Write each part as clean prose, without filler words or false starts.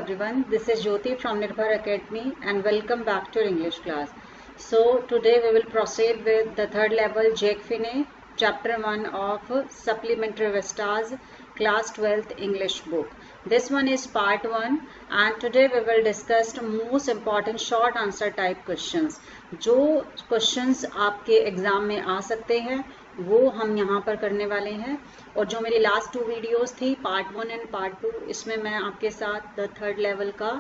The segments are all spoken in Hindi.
everyone, this is Jyoti from Nirbhar Academy and welcome back to English class. So today we will proceed with the third level Jacques Finet, chapter 1 of Supplementary Vistas, class 12th English book. This one is part 1 and today we will discuss the most important short answer type questions. जो questions आपके एग्जाम में आ सकते हैं वो हम यहाँ पर करने वाले हैं। और जो मेरी लास्ट 2 वीडियोस थी पार्ट 1 एंड पार्ट 2, इसमें मैं आपके साथ द थर्ड लेवल का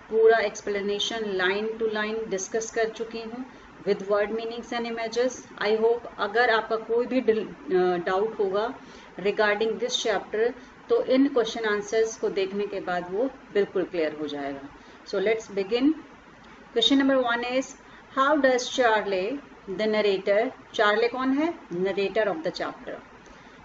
पूरा explanation line to line discuss कर चुकी हूँ with word meanings and images. I hope अगर आपका कोई भी डाउट होगा रिगार्डिंग दिस चैप्टर तो इन क्वेश्चन आंसर्स को देखने के बाद वो बिल्कुल क्लियर हो जाएगा। So let's begin. Question number 1 is how does Charley the narrator, Charley कौन है? Narrator of the chapter,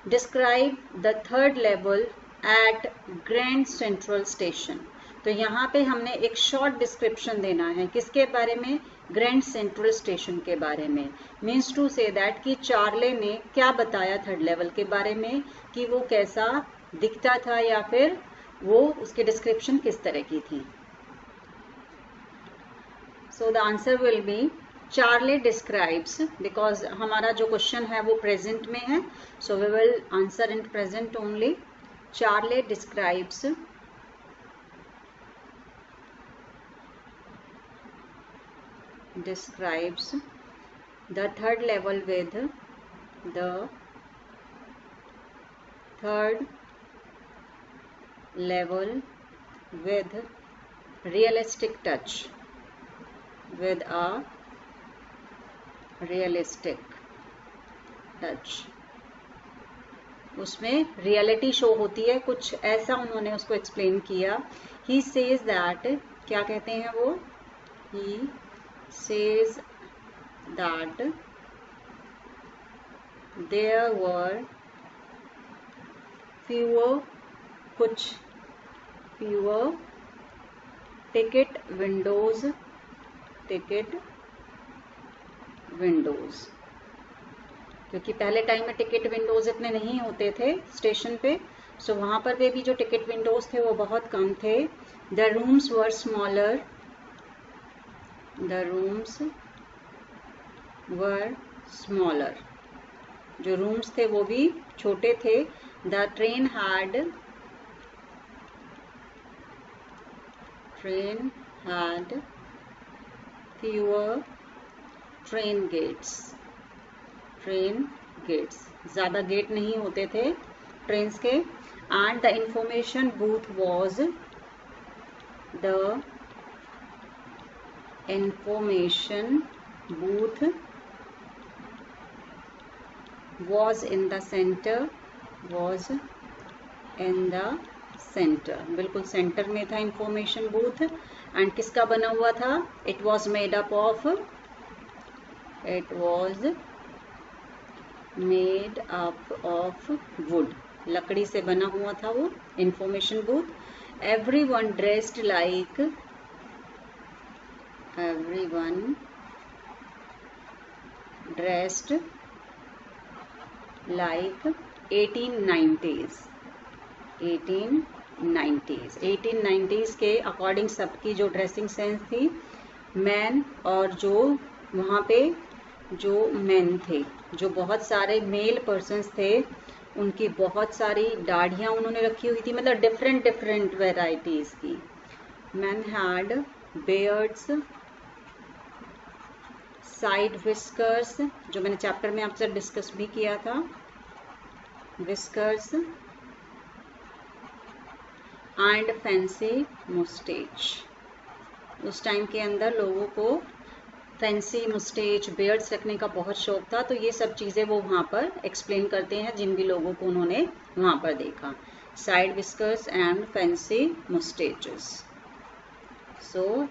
describe the third level at Grand Central station. तो यहाँ पे हमने एक शॉर्ट डिस्क्रिप्शन देना है किसके बारे में? ग्रैंड सेंट्रल स्टेशन के बारे में। मीन्स टू से दैट कि चार्ले ने क्या बताया थर्ड लेवल के बारे में, कि वो कैसा दिखता था या फिर वो उसकी डिस्क्रिप्शन किस तरह की थी। So the answer will be Charlie describes, because हमारा जो क्वेश्चन है वो प्रेजेंट में है, so we will answer in present only. Charlie describes the third level with the third level with realistic touch, with a realistic touch. उसमें रियलिटी शो होती है, कुछ ऐसा उन्होंने उसको एक्सप्लेन किया। ही सेज दैट, क्या कहते हैं वो? He says that there were fewer ticket windows, क्योंकि पहले टाइम में टिकट विंडोज इतने नहीं होते थे स्टेशन पे, सो वहां पर भी जो टिकट विंडोज थे वो बहुत कम थे। द रूम्स वर स्मॉलर, जो रूम्स थे वो भी छोटे थे। The train had fewer train gates, ज़्यादा गेट नहीं होते थे ट्रेन्स के। And the information booth was in the center, बिल्कुल सेंटर में था इंफॉर्मेशन बूथ। एंड किसका बना हुआ था? It was made up of wood, लकड़ी से बना हुआ था वो इंफॉर्मेशन बूथ। एवरीवन ड्रेस्ड लाइक 1890s के अकॉर्डिंग सबकी जो ड्रेसिंग सेंस थी, मैन और जो वहाँ पे जो मेन थे, जो बहुत सारे मेल पर्सन्स थे, उनकी बहुत सारी दाढ़ियाँ उन्होंने रखी हुई थी, मतलब डिफरेंट वेराइटीज की। मैन हैड बेयर्ड्स, साइड विस्कर्स, जो मैंने चैप्टर में आपसे डिस्कस भी किया था, विस्कर्स एंड फैंसी मुस्टेच। उस टाइम के अंदर लोगों को फैंसी मुस्टेच, बियर्ड्स रखने का बहुत शौक था, तो ये सब चीज़ें वो वहाँ पर एक्सप्लेन करते हैं जिन भी लोगों को उन्होंने वहाँ पर देखा। Side whiskers and fancy moustaches. So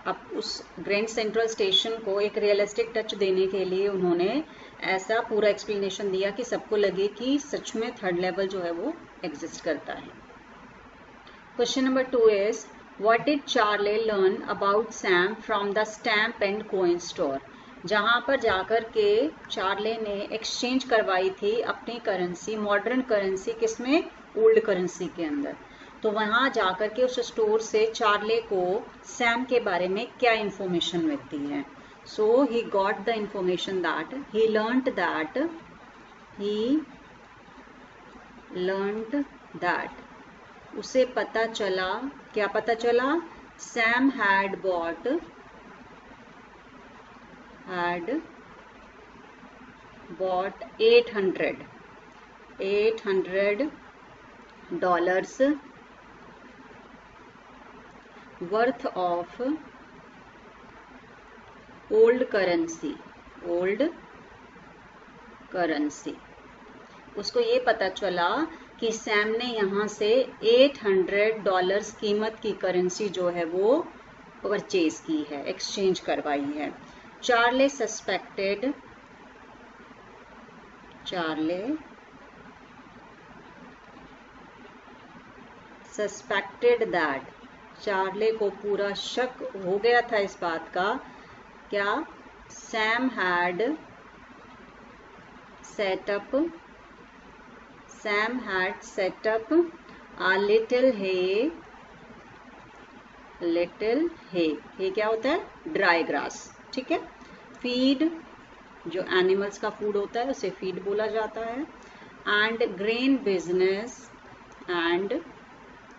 अब उस ग्रैंड सेंट्रल स्टेशन को एक रियलिस्टिक टच देने के लिए उन्होंने ऐसा पूरा एक्सप्लेनेशन दिया कि सबको लगे कि सच में थर्ड लेवल जो है वो एग्जिस्ट करता है। Question number 2 is What did Charlie learn about Sam from the stamp and coin store? जहाँ पर जाकर के चार्ले ने एक्सचेंज करवाई थी अपनी करेंसी, मॉडर्न करेंसी, किसमें? ओल्ड करेंसी के अंदर। तो वहां जाकर के उस स्टोर से चार्ले को सैम के बारे में क्या इंफॉर्मेशन मिलती है. So he got the information that he learned that उसे पता चला, क्या पता चला? Sam had bought $800 worth of old currency. उसको ये पता चला कि सैम ने यहाँ से $800 कीमत की करेंसी जो है वो परचेज की है, एक्सचेंज करवाई है. चार्ले सस्पेक्टेड दैट, चार्ले को पूरा शक हो गया था इस बात का, क्या? Sam had set up a little hay क्या होता है? Dry grass. ठीक है. फीड, जो एनिमल्स का फूड होता है उसे फीड बोला जाता है. And grain business, and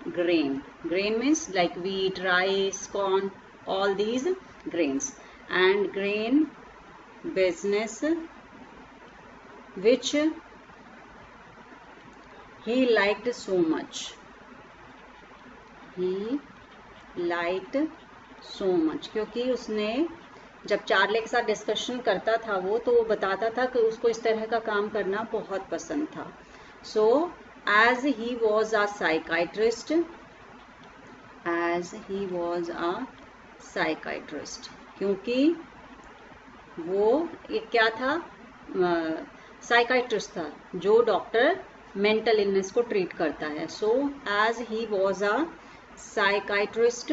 grain means like wheat, rice, corn, all these grains. And grain business which he liked so much. क्योंकि उसने जब चार्ले के साथ डिस्कशन करता था तो वो बताता था कि उसको इस तरह का काम करना बहुत पसंद था. सो as he was a psychiatrist, क्योंकि वो एक क्या था? साइकाइट्रिस्ट था, जो डॉक्टर मेंटल इलनेस को ट्रीट करता है. सो as he was a psychiatrist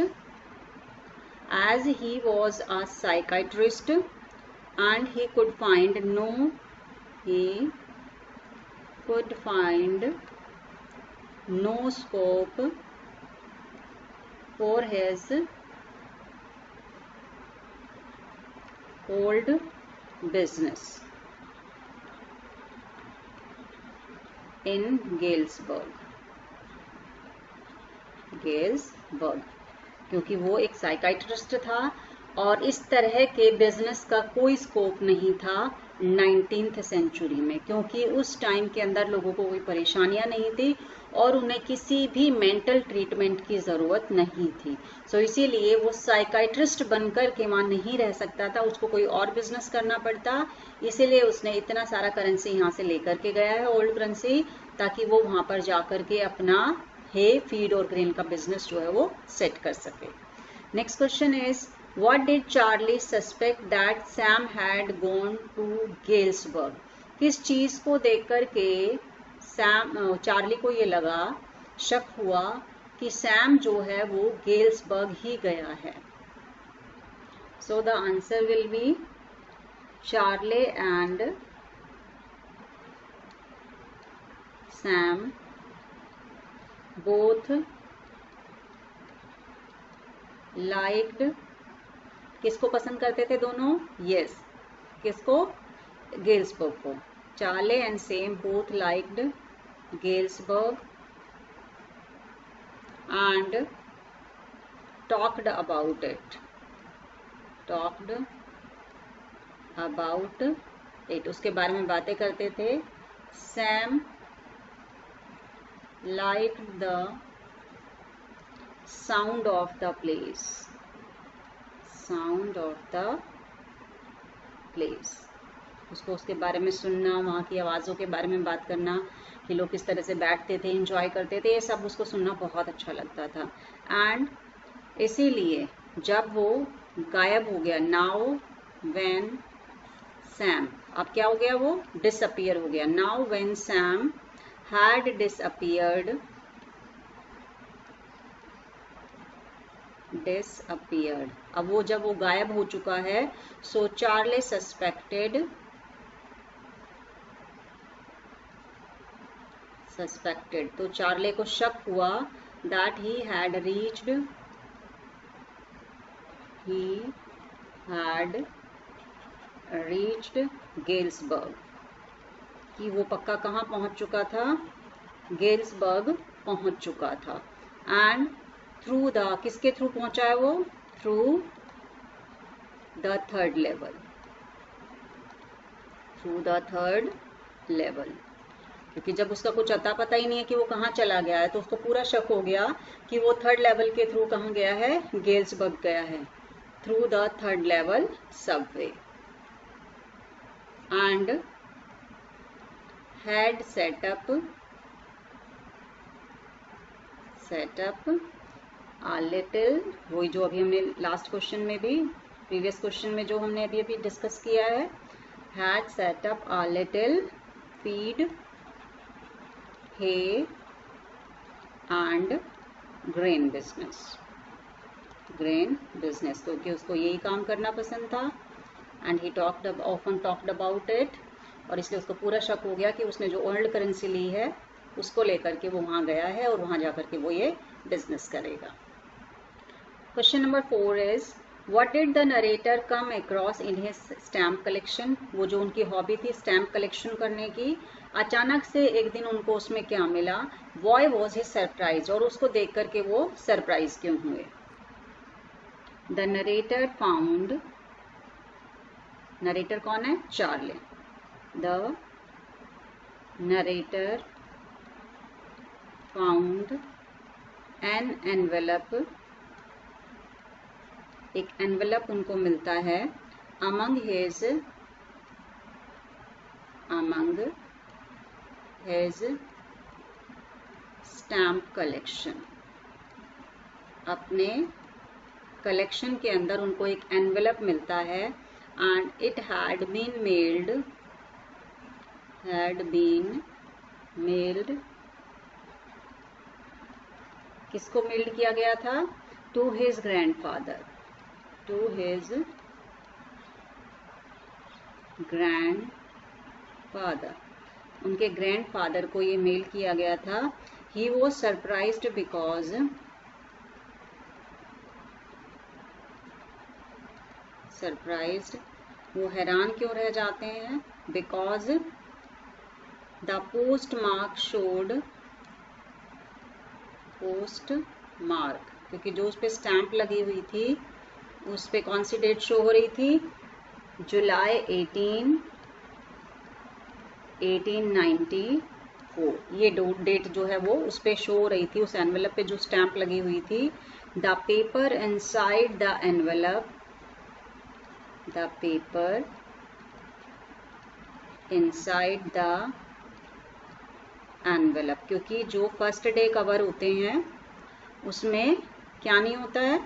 and he could find no scope for his old business in Galesburg, क्योंकि वो एक साइकाइट्रिस्ट था और इस तरह के बिजनेस का कोई स्कोप नहीं था 19th सेंचुरी में, क्योंकि उस टाइम के अंदर लोगों को कोई परेशानियां नहीं थी और उन्हें किसी भी मेंटल ट्रीटमेंट की ज़रूरत नहीं थी. सो इसीलिए वो साइकाइट्रिस्ट बनकर के वहाँ नहीं रह सकता था, उसको कोई और बिजनेस करना पड़ता. इसीलिए उसने इतना सारा करेंसी यहाँ से लेकर के गया है, ओल्ड करेंसी, ताकि वो वहाँ पर जाकर के अपना हे, फीड और ग्रेन का बिजनेस जो है वो सेट कर सके. Next question is What did Charlie suspect that Sam had gone to Galesburg? किस चीज को देखकर के चार्ली को ये लगा, शक हुआ कि सैम जो है वो गेल्सबर्ग ही गया है. So the answer will be Charlie and Sam both liked, किसको पसंद करते थे दोनों? यस, किसको? गेल्सबर्ग को. Charlie and Sam both liked Galesburg and talked about it, उसके बारे में बातें करते थे. Sam liked the sound of the place, उसको उसके बारे में सुनना, वहाँ की आवाज़ों के बारे में बात करना, कि लोग किस तरह से बैठते थे, एंजॉय करते थे, ये सब उसको सुनना बहुत अच्छा लगता था. एंड इसीलिए जब वो गायब हो गया, नाउ व्हेन सैम, अब क्या हो गया? वो डिसअपियर हो गया. Now when Sam had disappeared, अब वो जब वो गायब हो चुका है, सो चार्ले सस्पेक्टेड, तो चार्ले को शक हुआ that he had reached Galesburg, कि वो पक्का कहाँ पहुंच चुका था, गेल्सबर्ग पहुंच चुका था। एंड थ्रू द, किसके थ्रू पहुंचा है वो, through the third level, through the third level, क्योंकि जब उसका कुछ अता पता ही नहीं है कि वो कहाँ चला गया है तो उसको पूरा शक हो गया कि वो थर्ड लेवल के थ्रू कहाँ गया है, गेल्सबर्ग गया है, through the third level Subway. And had set up a little, वही जो अभी हमने लास्ट क्वेश्चन में भी, प्रीवियस क्वेश्चन में जो हमने अभी अभी डिस्कस किया है, had set up a little feed hay and grain business, क्योंकि उसको यही काम करना पसंद था। And he often talked about it, और इसलिए उसको पूरा शक हो गया कि उसने जो वर्ल्ड करेंसी ली है उसको लेकर के वो वहाँ गया है और वहाँ जाकर के वो ये बिजनेस करेगा। Question number 4 is what did the narrator come across in his stamp collection, वो जो उनकी हॉबी थी स्टैम्प कलेक्शन करने की, अचानक से एक दिन उनको उसमें क्या मिला, व्हाई वाज हिज सरप्राइज, और उसको देख करके वो सरप्राइज क्यों हुए। द नरेटर फाउंड, नरेटर कौन है, Charley, the narrator found an envelope, एक एनवेलप उनको मिलता है, अमंग हिज स्टैम्प कलेक्शन, अपने कलेक्शन के अंदर उनको एक एनवेलप मिलता है। And it had been mailed, किसको मेल्ड किया गया था, टू हिज ग्रैंडफादर, उनके ग्रैंडफादर को ये मेल किया गया था। ही वॉज सरप्राइज्ड बिकॉज, वो हैरान क्यों रह जाते हैं, बिकॉज द पोस्ट मार्क, क्योंकि जो उस पर स्टैंप लगी हुई थी उस पर कौन सी डेट शो हो रही थी, जुलाई 1894, ये डेट जो है वो उस पर शो हो रही थी, उस एनवेलप पे जो स्टैंप लगी हुई थी। The paper inside the envelope, क्योंकि जो फर्स्ट डे कवर होते हैं उसमें क्या नहीं होता है,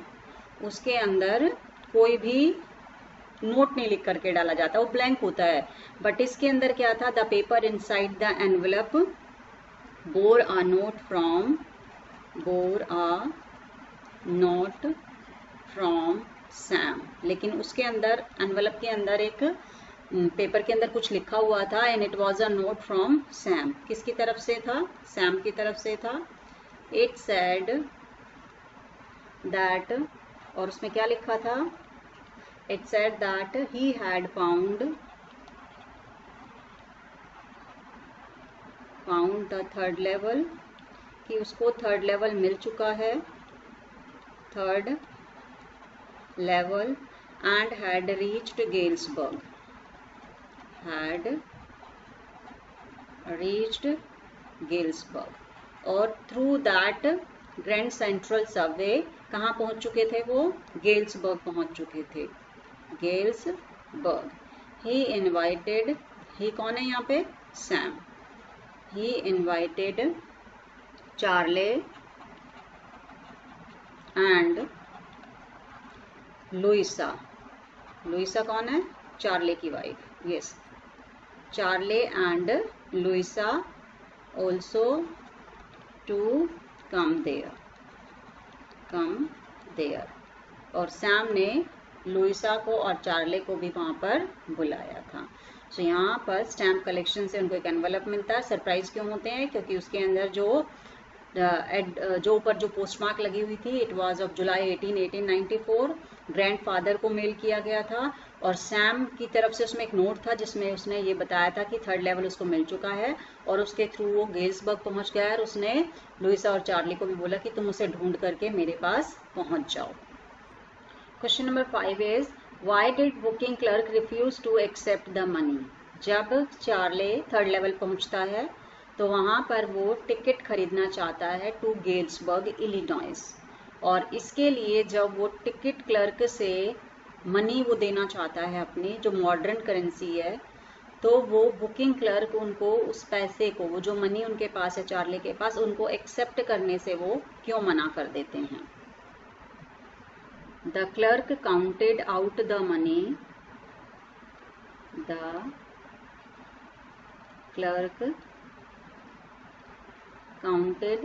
उसके अंदर कोई भी नोट नहीं लिख करके डाला जाता, वो ब्लैंक होता है। बट इसके अंदर क्या था, the paper inside the envelope bore a note from Sam, लेकिन उसके अंदर एनवेलप के अंदर एक पेपर के अंदर कुछ लिखा हुआ था, and it was a note from Sam, किसकी तरफ से था, सैम की तरफ से था। इट सेड दैट, और उसमें क्या लिखा था, it said that he had found the third level, कि उसको थर्ड लेवल मिल चुका है, third level, and had reached Galesburg, और through that Grand Central subway कहाँ पहुंच चुके थे वो, गेल्सबर्ग पहुंच चुके थे, गेल्सबर्ग। ही इनवाइटेड, ही कौन है यहाँ पे, Sam, he invited Charley and Louisa, Louisa कौन है, चार्ले की wife, yes, Charley and Louisa also to come there, और सैम ने लुइसा को और चार्ले को भी वहाँ पर बुलाया था। सो यहाँ पर स्टैम्प कलेक्शन से उनको एक एनवेलप मिलता है। सरप्राइज क्यों होते हैं, क्योंकि उसके अंदर जो जो ऊपर जो पोस्ट मार्क लगी हुई थी, it was of July 1894। Grandfather को मेल किया गया था और सैम की तरफ से उसमें एक नोट था जिसमें उसने ये बताया था कि थर्ड लेवल उसको मिल चुका है और उसके थ्रू वो गेल्सबर्ग पहुंच गया है और उसने लुइसा और चार्ली को भी बोला कि तुम उसे ढूंढ करके मेरे पास पहुंच जाओ। Question number 5 is why did booking clerk refuse to accept the money. जब चार्ली थर्ड लेवल पहुंचता है तो वहां पर वो टिकट खरीदना चाहता है टू गेल्सबर्ग इलिनॉइस, और इसके लिए जब वो टिकट क्लर्क से मनी वो देना चाहता है अपनी जो मॉडर्न करेंसी है, तो वो बुकिंग क्लर्क उनको उस पैसे को, वो जो मनी उनके पास है चार्ली के पास, उनको एक्सेप्ट करने से वो क्यों मना कर देते हैं। The clerk counted out the money, the clerk counted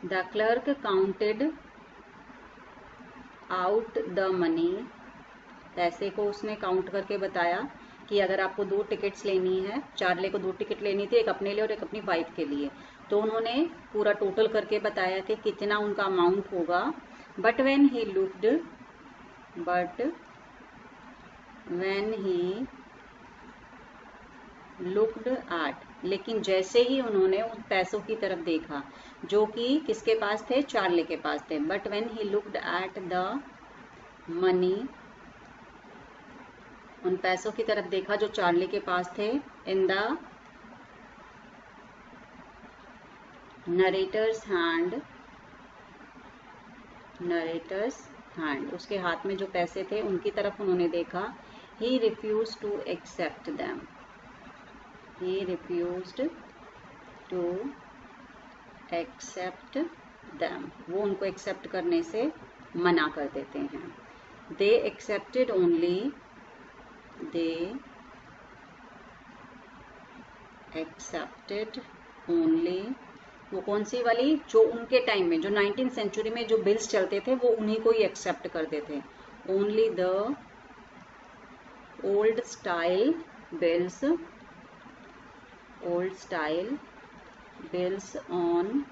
the clerk counted out the money, पैसे को उसने काउंट करके बताया कि अगर आपको 2 टिकट्स लेनी है, चार्ली को 2 टिकट लेनी थी, एक अपने लिए और एक अपनी वाइफ के लिए, तो उन्होंने पूरा टोटल करके बताया कि कितना उनका अमाउंट होगा। But when he looked at, लेकिन जैसे ही उन्होंने उन पैसों की तरफ देखा जो कि किसके पास थे, चार्ली के पास थे, but when he looked at the money, उन पैसों की तरफ देखा जो चार्ली के पास थे, इन द नरेटर्स हैंड, उसके हाथ में जो पैसे थे उनकी तरफ उन्होंने देखा। He refuse to accept them, he refused to accept them, वो उनको एक्सेप्ट करने से मना कर देते हैं। they accepted only, वो कौन सी वाली, जो उनके टाइम में, जो 19th सेंचुरी में जो बिल्स चलते थे वो उन्हीं को ही एक्सेप्ट करते थे। Only the old style bills on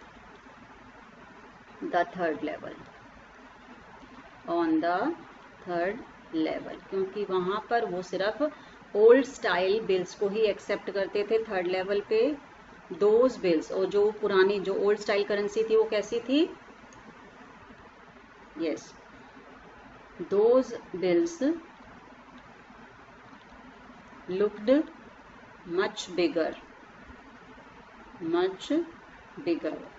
the third level, क्योंकि वहां पर वो सिर्फ ओल्ड स्टाइल बिल्स को ही एक्सेप्ट करते थे थर्ड लेवल पे। दोज बिल्स, और जो पुरानी जो ओल्ड स्टाइल करेंसी थी वो कैसी थी, yes, those bills looked much bigger,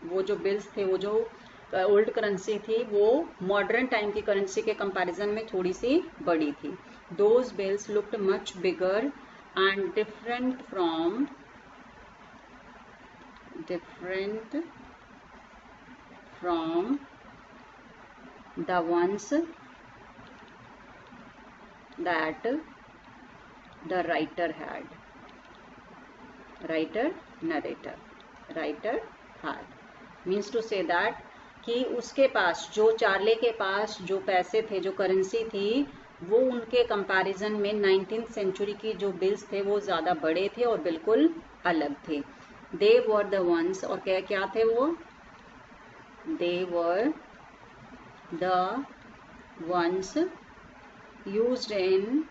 वो जो बिल्स थे, वो जो ओल्ड करेंसी थी, वो मॉडर्न टाइम की करेंसी के कंपैरिजन में थोड़ी सी बड़ी थी। Those bills looked much bigger and different from the ones that the writer had, means to say that कि उसके पास, जो चार्ली के पास जो पैसे थे, जो करेंसी थी, वो उनके कंपैरिजन में 19th सेंचुरी की जो बिल्स थे वो ज़्यादा बड़े थे और बिल्कुल अलग थे। दे वर द वंस, और क्या थे वो, they were the ones used in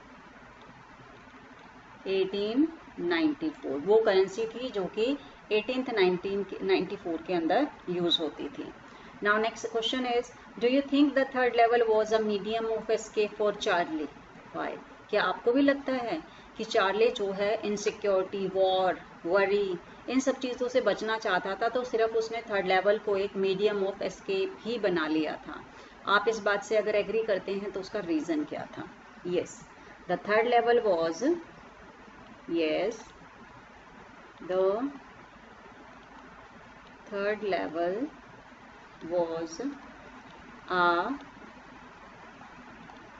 1894, वो करेंसी थी जो कि 1994 के अंदर यूज होती थी। Now next question is, do you think the third level was a medium of escape for Charlie, why, क्या आपको भी लगता है कि चार्ली जो है इनसिक्योरिटी, वॉर, वरी, इन सब चीज़ों से बचना चाहता था, तो सिर्फ उसने थर्ड लेवल को एक मीडियम ऑफ एस्केप ही बना लिया था। आप इस बात से अगर एग्री करते हैं तो उसका रीज़न क्या था। Yes, the third level was, yes, the third level was a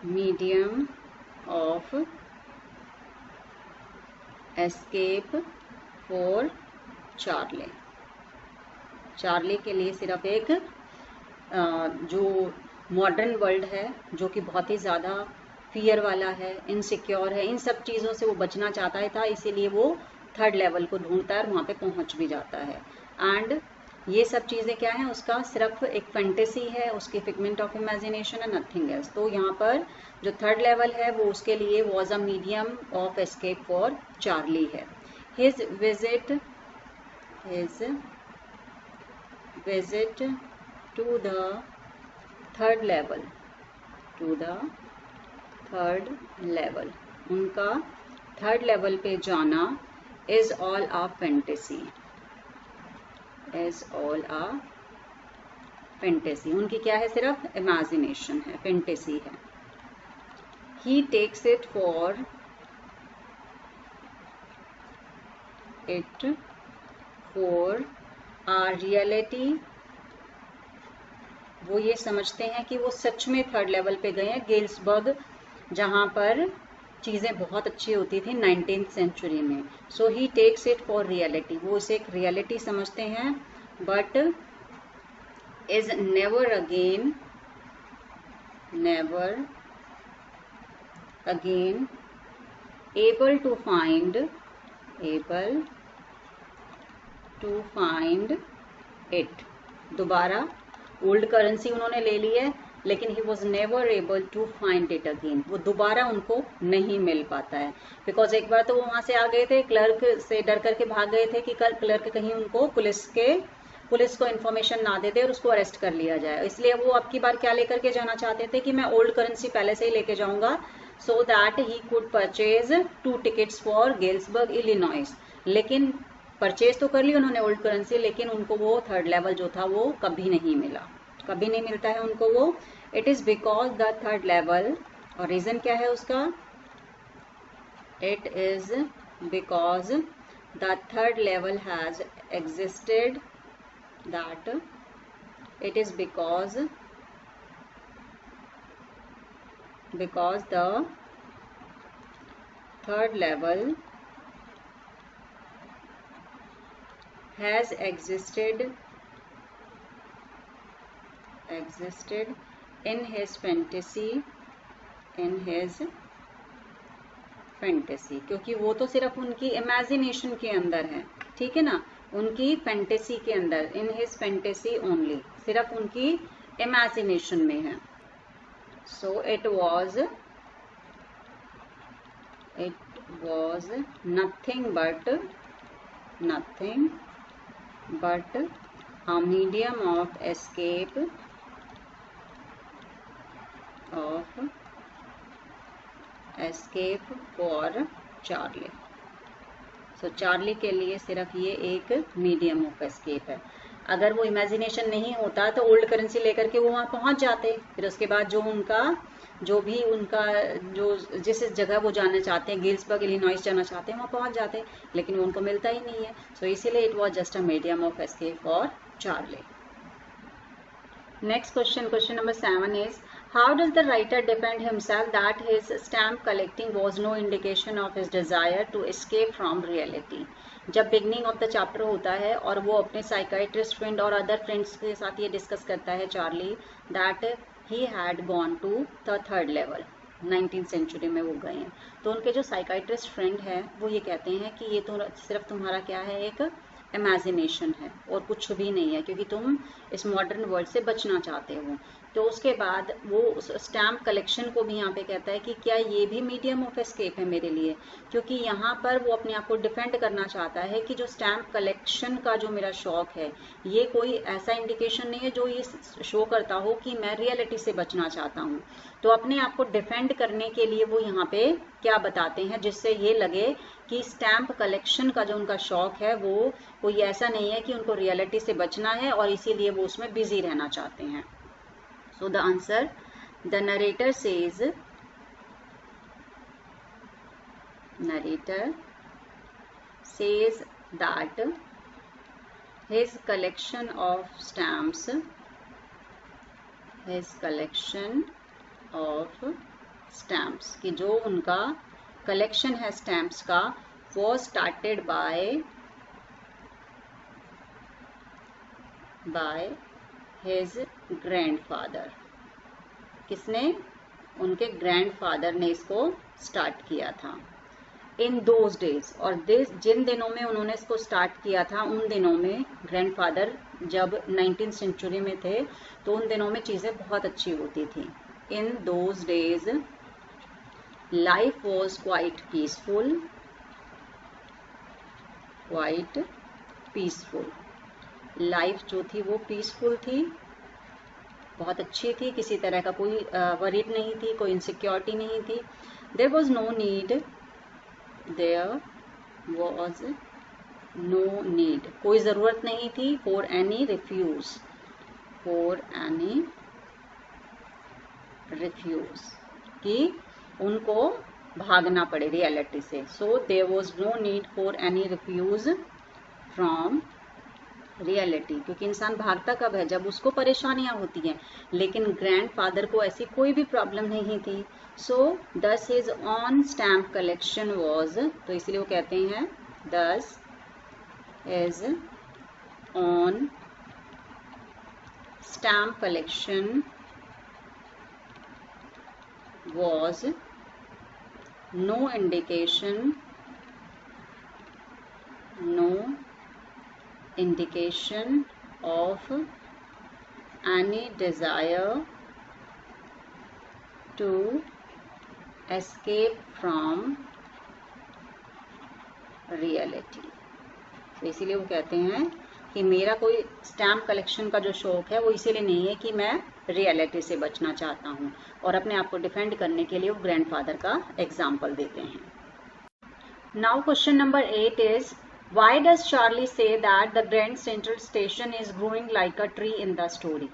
medium of escape for Charlie, Charlie के लिए सिर्फ एक जो मॉडर्न वर्ल्ड है, जो कि बहुत ही ज़्यादा फियर वाला है, इनसिक्योर है, इन सब चीज़ों से वो बचना चाहता था, इसीलिए वो थर्ड लेवल को ढूंढता है और वहाँ पे पहुँच भी जाता है। एंड ये सब चीज़ें क्या हैं, उसका सिर्फ एक फैंटेसी है, उसकी फिगमेंट ऑफ इमेजिनेशन है, नथिंग एल्स। तो यहाँ पर जो थर्ड लेवल है वो उसके लिए was a medium of escape for Charlie है। His visit to the third level उनका थर्ड लेवल पे जाना इज ऑल अ फैंटेसी, उनकी क्या है, सिर्फ इमेजिनेशन है, फैंटेसी है। He takes it for a reality, वो ये समझते हैं कि वो सच में थर्ड लेवल पे गए हैं, गेल्सबर्ग, जहां पर चीज़ें बहुत अच्छी होती थी 19th सेंचुरी में। So he takes it for reality, वो इसे एक रियलिटी समझते हैं, but is never again able to find it। दोबारा ओल्ड करेंसी उन्होंने ले ली है, लेकिन he was never able to find it again, वो दोबारा उनको नहीं मिल पाता है। बिकॉज एक बार तो वो वहां से आ गए थे, क्लर्क से डर करके भाग गए थे कि कल क्लर्क कहीं उनको पुलिस को इन्फॉर्मेशन ना दे दे और उसको अरेस्ट कर लिया जाए, इसलिए वो अब की बार क्या लेकर के जाना चाहते थे कि मैं ओल्ड करेंसी पहले से ही लेके जाऊंगा, so that he could purchase 2 tickets for Galesburg Illinois. लेकिन परचेज तो कर ली उन्होंने ओल्ड करेंसी, लेकिन उनको वो थर्ड लेवल जो था वो कभी नहीं मिला, कभी नहीं मिलता है उनको वो। It is because the third level, और रीजन क्या है उसका, it is because the third level has existed, that it is because the third level has existed in his fantasy, क्योंकि वो तो सिर्फ उनकी इमेजिनेशन के अंदर है, ठीक है ना, उनकी फैंटेसी के अंदर, इन हिज फैंटेसी ओनली, सिर्फ उनकी इमेजिनेशन में है। So it was nothing but a medium of escape for Charlie. So Charlie के लिए सिर्फ ये एक मीडियम ऑफ एस्केप है। अगर वो इमेजिनेशन नहीं होता तो ओल्ड करेंसी लेकर के वो वहाँ पहुँच जाते, फिर उसके बाद जो जिस जगह वो जाना चाहते हैं, गेल्सबर्ग इलिनॉइस जाना चाहते हैं, वहाँ पहुँच जाते, लेकिन वो उनको मिलता ही नहीं है। सो इसीलिए it was just a medium of escape for Charlie. Next question number 7 is, how does the writer defend himself that his stamp collecting was no indication of his desire to escape from reality? जब बिगनिंग ऑफ द चैप्टर होता है और वो अपने साइकाइट्रिस्ट फ्रेंड और अदर फ्रेंड्स के साथ ये डिस्कस करता है Charley, that he had gone to the third level, 19th century में वो गए हैं, तो उनके जो साइकाइट्रिस्ट फ्रेंड है वो ये कहते हैं कि ये तो सिर्फ तुम्हारा क्या है, एक इमेजिनेशन है और कुछ भी नहीं है, क्योंकि तुम इस मॉडर्न वर्ल्ड से बचना चाहते हो। तो उसके बाद वो उस स्टैम्प कलेक्शन को भी यहाँ पे कहता है कि क्या ये भी मीडियम ऑफ एस्केप है मेरे लिए, क्योंकि यहाँ पर वो अपने आप को डिफेंड करना चाहता है कि जो स्टैम्प कलेक्शन का जो मेरा शौक है, ये कोई ऐसा इंडिकेशन नहीं है जो ये शो करता हो कि मैं रियलिटी से बचना चाहता हूँ। तो अपने आप को डिफेंड करने के लिए वो यहाँ पे क्या बताते हैं, जिससे ये लगे कि स्टैम्प कलेक्शन का जो उनका शौक है वो कोई ऐसा नहीं है कि उनको रियलिटी से बचना है और इसीलिए वो उसमें बिजी रहना चाहते हैं। So the answer, the narrator says that his collection of stamps कि जो उनका कलेक्शन है स्टैम्प्स का, वो स्टार्टेड बाय हिज ग्रैंडफादर। किसने? उनके ग्रैंडफादर ने इसको स्टार्ट किया था। इन दोज डेज, और जिन दिनों में उन्होंने इसको स्टार्ट किया था उन दिनों में ग्रैंडफादर जब 19th सेंचुरी में थे तो उन दिनों में चीज़ें बहुत अच्छी होती थी। In those days life was quite peaceful, quite peaceful. Life जो थी वो पीसफुल थी, बहुत अच्छी थी, किसी तरह का कोई वरीड नहीं थी, कोई इनसिक्योरिटी नहीं थी। There was no need, there was no need, कोई ज़रूरत नहीं थी for any refuge, for any refuge, कि उनको भागना पड़े रियलिटी से। So there was no need for any refuge from reality, क्योंकि इंसान भागता कब है, जब उसको परेशानियां होती हैं, लेकिन ग्रैंडफादर को ऐसी कोई भी प्रॉब्लम नहीं थी। So thus his own stamp collection was, तो इसलिए वो कहते हैं thus his own stamp collection was no indication, no indication of any desire to escape from reality। तो इसीलिए वो कहते हैं कि मेरा कोई स्टैम्प कलेक्शन का जो शौक है वो इसीलिए नहीं है कि मैं रियलिटी से बचना चाहता हूँ, और अपने आप को डिफेंड करने के लिए वो ग्रैंडफादर का एग्जाम्पल देते हैं। Now question number 8 is Why does Charlie say that the Grand Central Station is growing like a tree in the story?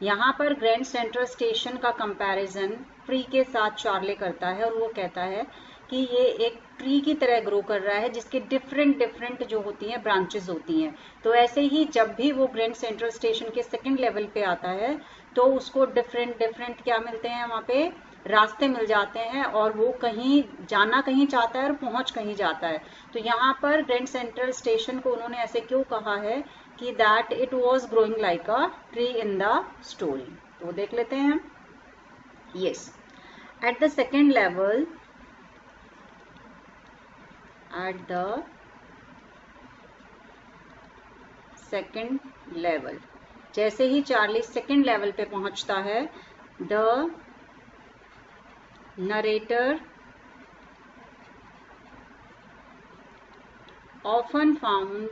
यहाँ पर ग्रैंड सेंट्रल स्टेशन का कंपैरिजन ट्री के साथ चार्ले करता है और वो कहता है कि ये एक ट्री की तरह ग्रो कर रहा है जिसके डिफरेंट डिफरेंट जो होती हैं ब्रांचेस होती हैं। तो ऐसे ही जब भी वो ग्रैंड सेंट्रल स्टेशन के सेकंड लेवल पे आता है तो उसको डिफरेंट डिफरेंट क्या मिलते हैं, वहाँ पे रास्ते मिल जाते हैं, और वो कहीं जाना कहीं चाहता है और पहुंच कहीं जाता है। तो यहाँ पर ग्रैंड सेंट्रल स्टेशन को उन्होंने ऐसे क्यों कहा है कि that it was growing like a tree in the story. तो वो देख लेते हैं। Yes, at the second level, at the second level, जैसे ही चार्ली सेकेंड लेवल पे पहुंचता है, the narrator often found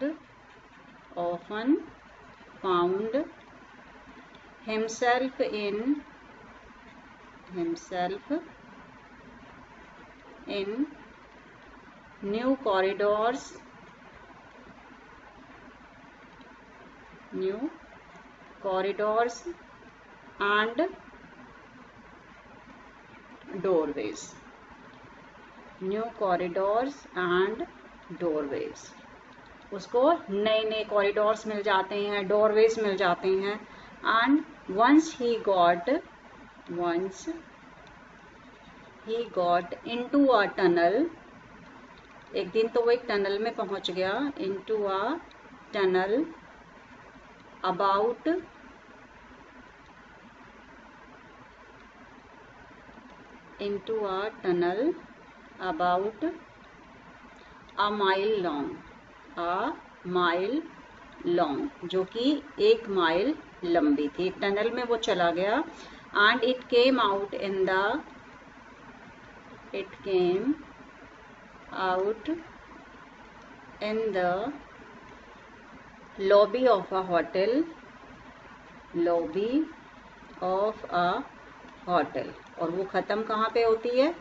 himself in new corridors and doorways, new corridors and doorways. उसको नए नए कॉरिडोर्स मिल जाते हैं, डोरवेज मिल जाते हैं। And once he got into a tunnel, एक दिन तो वो एक टनल में पहुंच गया, into a tunnel about a mile long, जो कि 1 माइल लंबी थी। टनल में वो चला गया। And it came out in the lobby of a hotel, और वो खत्म कहाँ पे होती है,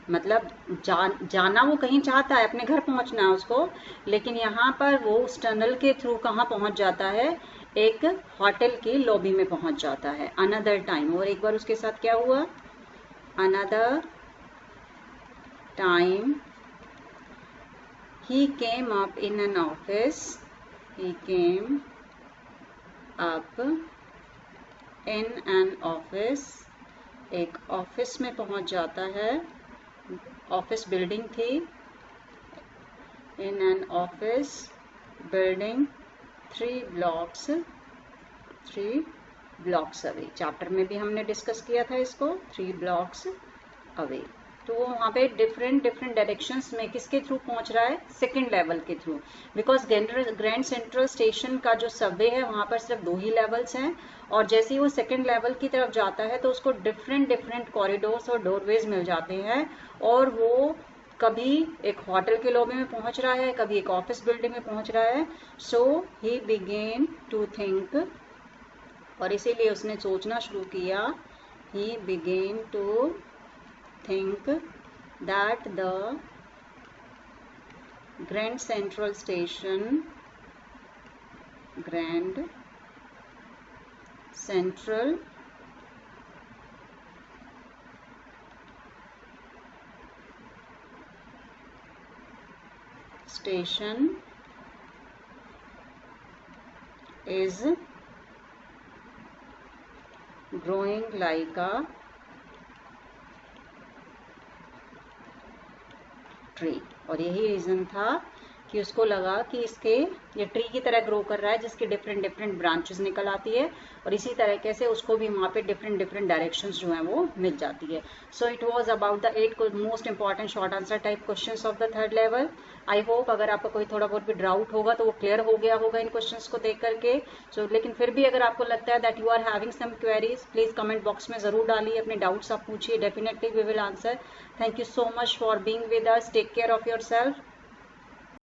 मतलब जाना वो कहीं चाहता है, अपने घर पहुंचना है उसको, लेकिन यहाँ पर वो उस टनल के थ्रू कहाँ पहुंच जाता है, एक होटल की लॉबी में पहुंच जाता है। अनदर टाइम, और एक बार उसके साथ क्या हुआ, another time he came up in an office, एक ऑफिस में पहुंच जाता है, ऑफिस बिल्डिंग थी, in an office building 3 blocks away. Chapter में भी हमने डिस्कस किया था इसको, 3 blocks away. तो वो वहाँ पे डिफरेंट डायरेक्शंस में किसके थ्रू पहुंच रहा है, सेकंड लेवल के through, because grand Central station का जो सबवे है वहाँ पर सिर्फ 2 ही लेवल्स हैं, और जैसे ही वो सेकंड लेवल की तरफ जाता है तो उसको डिफरेंट कॉरिडोर्स और डोरवेज मिल जाते हैं, और वो कभी एक होटल के लॉबी में पहुंच रहा है, कभी एक ऑफिस बिल्डिंग में पहुंच रहा है. So he began to think, और इसीलिए उसने सोचना शुरू किया, he began to think that the Grand Central Station is growing like a tree. और यही रीजन था कि उसको लगा कि इसके ये ट्री की तरह ग्रो कर रहा है जिसकी डिफरेंट ब्रांचेस निकल आती है, और इसी तरीके से उसको भी वहाँ पे डिफरेंट डायरेक्शंस जो हैं वो मिल जाती है. So it was about the 8 most important short answer type questions of the third level. I hope अगर आपका कोई थोड़ा बहुत भी डाउट होगा तो वो क्लियर हो गया होगा इन क्वेश्चंस को देख करके. सो लेकिन फिर भी अगर आपको लगता है that you are having some queries, please comment box में जरूर डालिए, अपने डाउट्स आप पूछिए, definitely we will answer. Thank you so much for being with us. Take care of yourself.